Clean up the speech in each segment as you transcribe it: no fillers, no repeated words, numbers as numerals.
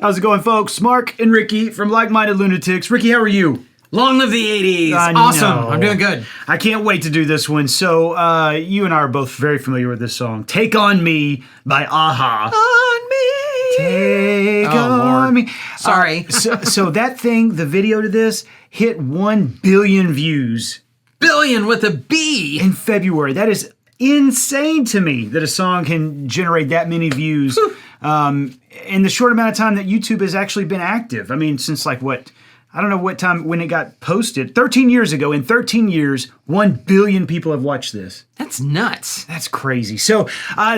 How's it going, folks? Mark and Ricky from Like Minded Lunatics. Ricky, how are you? Long live the 80s. Awesome. I'm doing good. I can't wait to do this one. So, you and I are both very familiar with this song. Take On Me by Aha. On me. Take on me. Sorry. So that thing, the video to this, hit 1 billion views. Billion with a B. In February. That is insane to me that a song can generate that many views in the short amount of time that YouTube has actually been active. I mean, since like what? I don't know what time when it got posted. 13 years ago. In 13 years, 1 billion people have watched this. That's nuts. That's crazy. So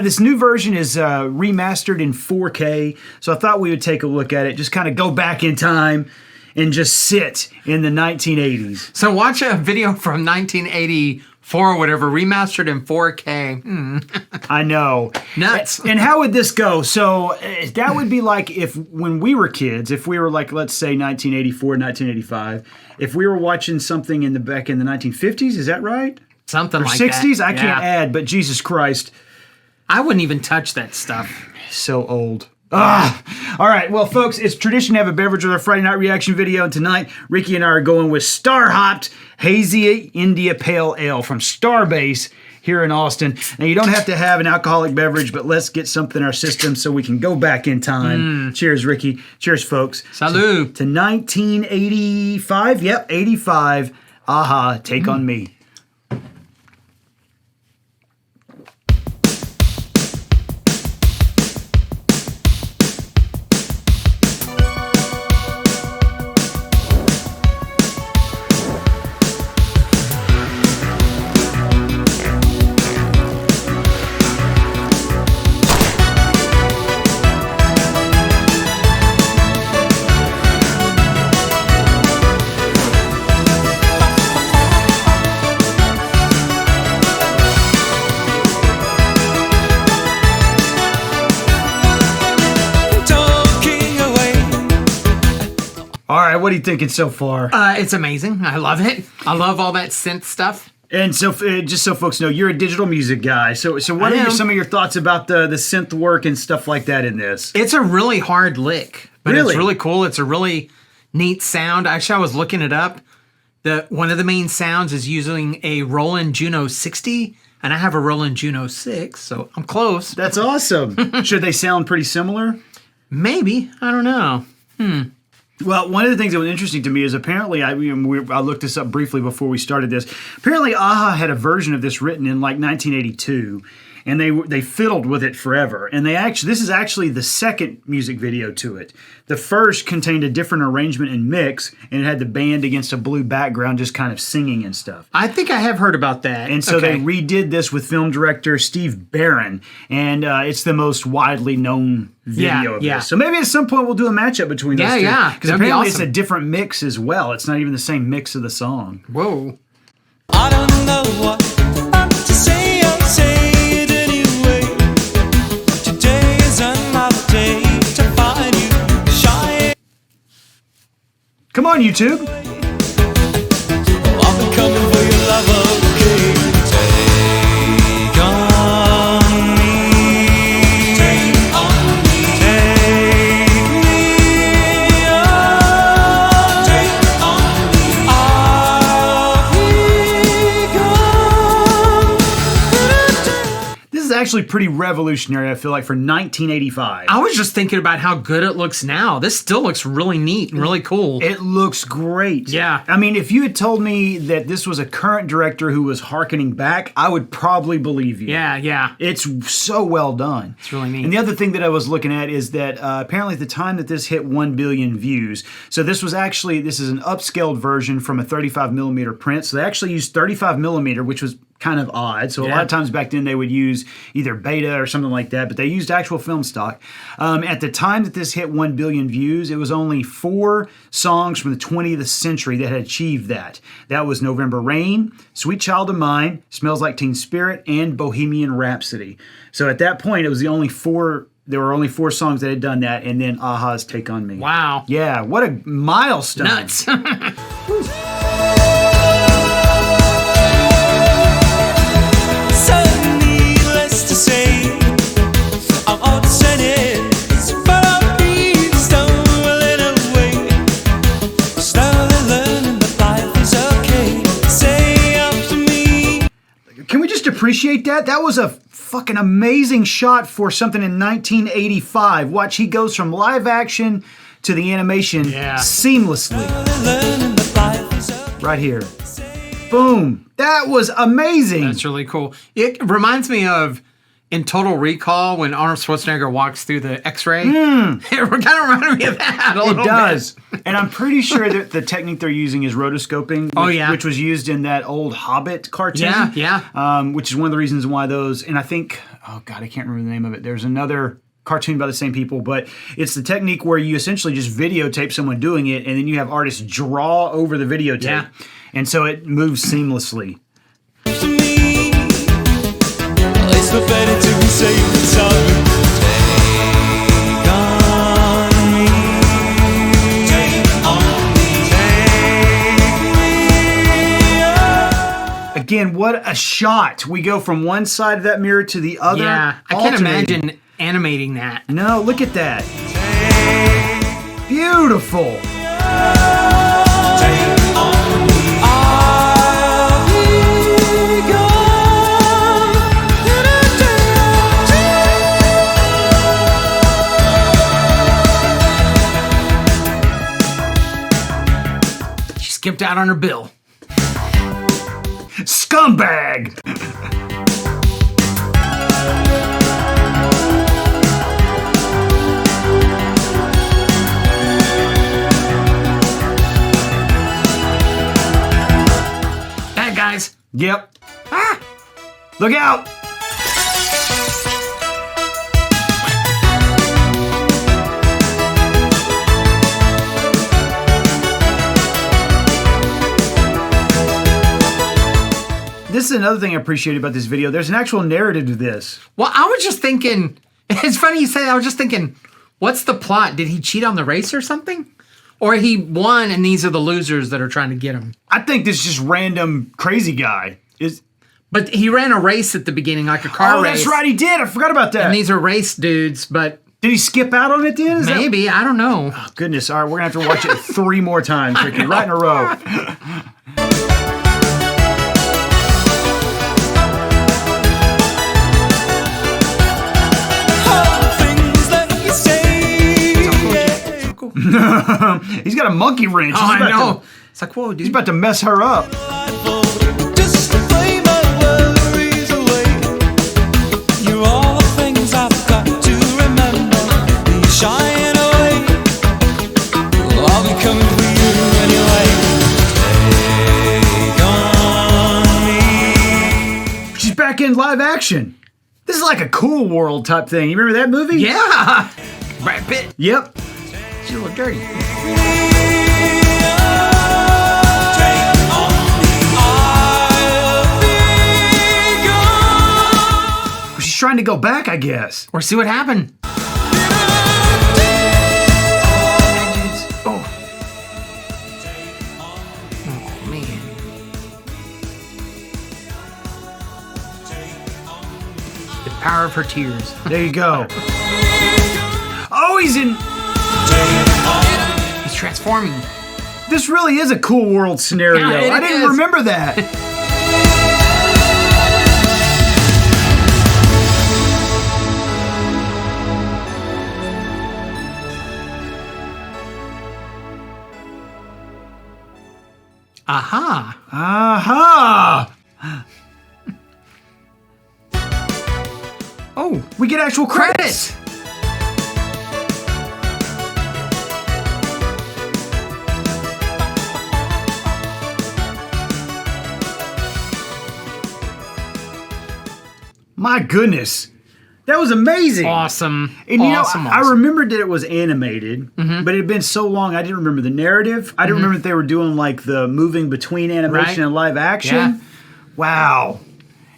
this new version is remastered in 4K. So I thought we would take a look at it, just kind of go back in time and just sit in the 1980s. So watch a video from 1984 or whatever, remastered in 4K. I know. Nuts. And how would this go? So that would be like if when we were kids, if we were like, let's say 1984, 1985, if we were watching something back in the 1950s, is that right? Something or like 60s? that. I can't add, but Jesus Christ. I wouldn't even touch that stuff. So old. All right, well, folks, it's tradition to have a beverage with our Friday night reaction video, and tonight, Ricky and I are going with Star Hopped Hazy India Pale Ale from Starbase here in Austin. Now, you don't have to have an alcoholic beverage, but let's get something in our system so we can go back in time. Cheers, Ricky. Cheers, folks. Salud. To 1985. Yep, 85. Aha, Take On Me. All right, what are you thinking so far? It's amazing. I love it. I love all that synth stuff. And so, just so folks know, you're a digital music guy. So what are some of your thoughts about the synth work and stuff like that in this? It's a really hard lick, but Really? it's really cool. It's a really neat sound. Actually, I was looking it up. One of the main sounds is using a Roland Juno 60, and I have a Roland Juno 6, so I'm close. That's awesome. Should they sound pretty similar? Maybe. I don't know. Well, one of the things that was interesting to me is apparently, I looked this up briefly before we started this. Apparently, Aha had a version of this written in like 1982, and they fiddled with it forever. And this is actually the second music video to it. The first contained a different arrangement and mix, and it had the band against a blue background just kind of singing and stuff. I think I have heard about that. And so they redid this with film director Steve Barron, and it's the most widely known video of this. So maybe at some point we'll do a matchup between those two. Yeah. Because apparently it's a different mix as well. It's not even the same mix of the song. Whoa. I don't know what to say, I'll say it anyway. Today is another day to find you shy. Come on, YouTube. I've been coming for your love, okay. Take on me. Take on me. Take me on. Take on me. This is actually pretty revolutionary, I feel like, for 1985. I was just thinking about how good it looks now. This still looks really neat and really cool. It looks great. Yeah. I mean, if you had told me that this was a current director who was hearkening back, I would probably believe you. Yeah. It's so well done. It's really neat. And the other thing that I was looking at is that apparently at the time that this hit 1 billion views, so this is an upscaled version from a 35 millimeter print. So they actually used 35 millimeter, which was kind of odd. So a lot of times back then they would use either beta or something like that, but they used actual film stock. At the time that this hit 1 billion views, it was only 4 songs from the 20th century that had achieved that. That was November Rain, Sweet Child of Mine, Smells Like Teen Spirit, and Bohemian Rhapsody. So at that point, it was there were only 4 songs that had done that, and then Aha's Take On Me. Wow. Yeah, what a milestone. Nuts. Needless to say, I'm upset, but I'll be stoned. appreciate that? That was a fucking amazing shot for something in 1985. Watch, he goes from live action to the animation seamlessly. Right here. Boom. That was amazing. That's really cool. It reminds me of in Total Recall when Arnold Schwarzenegger walks through the X-ray. It kind of reminded me of that a little It does. And I'm pretty sure that the technique they're using is rotoscoping, which was used in that old Hobbit cartoon. Which is one of the reasons why those, and I think, oh God, I can't remember the name of it. There's another cartoon by the same people, but it's the technique where you essentially just videotape someone doing it, and then you have artists draw over the videotape. Yeah. And so it moves seamlessly. To me, it's no better to be safe than sorry. Take on me. Again, what a shot. We go from one side of that mirror to the other. Yeah, I can't imagine animating that. No, look at that. Beautiful. She skipped out on her bill. Scumbag. Guys. Yep. Look out. This is another thing I appreciated about this video. There's an actual narrative to this. Well, I was just thinking, it's funny you say that. I was just thinking, what's the plot? Did he cheat on the race or something? Or he won and these are the losers that are trying to get him? I think this just random crazy guy is. But he ran a race at the beginning, like a car race. Oh, that's right, he did. I forgot about that. And these are race dudes, but did he skip out on it then? maybe, I don't know. Oh, goodness, all right, we're going to have to watch it 3 more times, Ricky, right in a row. He's got a monkey wrench. Oh, I know. It's like, whoa, dude. He's about to mess her up. Just to play my worries away. You're all the things I've got to remember. You're shying away. I'll be coming for you anyway. Take on me. She's back in live action. This is like a Cool World type thing. You remember that movie? Yeah. Brad Pitt. Yep. She's a little dirty. She's trying to go back, I guess. Or see what happened. Oh, man. The power of her tears. There you go. Oh, he's in. He's transforming. This really is a Cool World scenario. Yeah, I didn't remember that. Aha. Aha! Oh, We get actual credits. My goodness. That was amazing. awesome. And you awesome, know, awesome. I remembered that it was animated, but it had been so long, I didn't remember the narrative. I didn't remember that they were doing like the moving between animation Right. and live action. Yeah. Wow.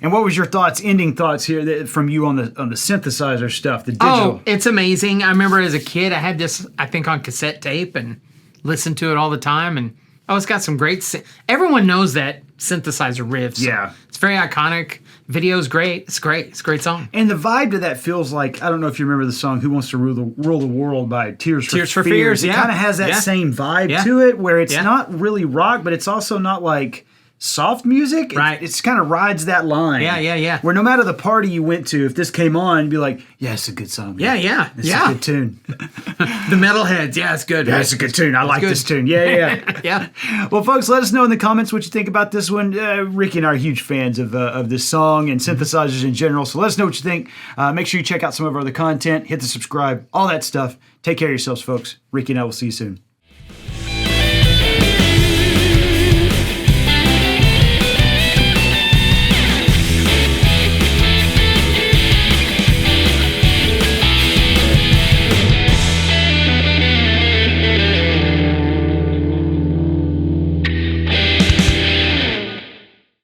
And what was your ending thoughts here from you on the synthesizer stuff, the digital? Oh, it's amazing. I remember as a kid, I had this, I think, on cassette tape and listened to it all the time. And it's got some great, everyone knows that synthesizer riffs. Yeah. It's very iconic. Video's great. It's great. It's a great song. And the vibe to that feels like, I don't know if you remember the song Who Wants to Rule the World by Tears for Tears for Fears. Fears, It yeah. kind of has that Yeah. same vibe Yeah. to it where it's Yeah. not really rock, but it's also not like soft music. Right. It's kind of rides that line. Yeah. Where no matter the party you went to, if this came on, you'd be like, yeah, it's a good song. Man. Yeah. It's a good tune. The metalheads, yeah, it's good. Yeah, it's a good tune. I like good. this tune. Yeah. Yeah. Well, folks, let us know in the comments what you think about this one. Ricky and I are huge fans of this song and synthesizers in general, so let us know what you think. Make sure you check out some of our other content, hit the subscribe, all that stuff. Take care of yourselves, folks. Ricky and I will see you soon.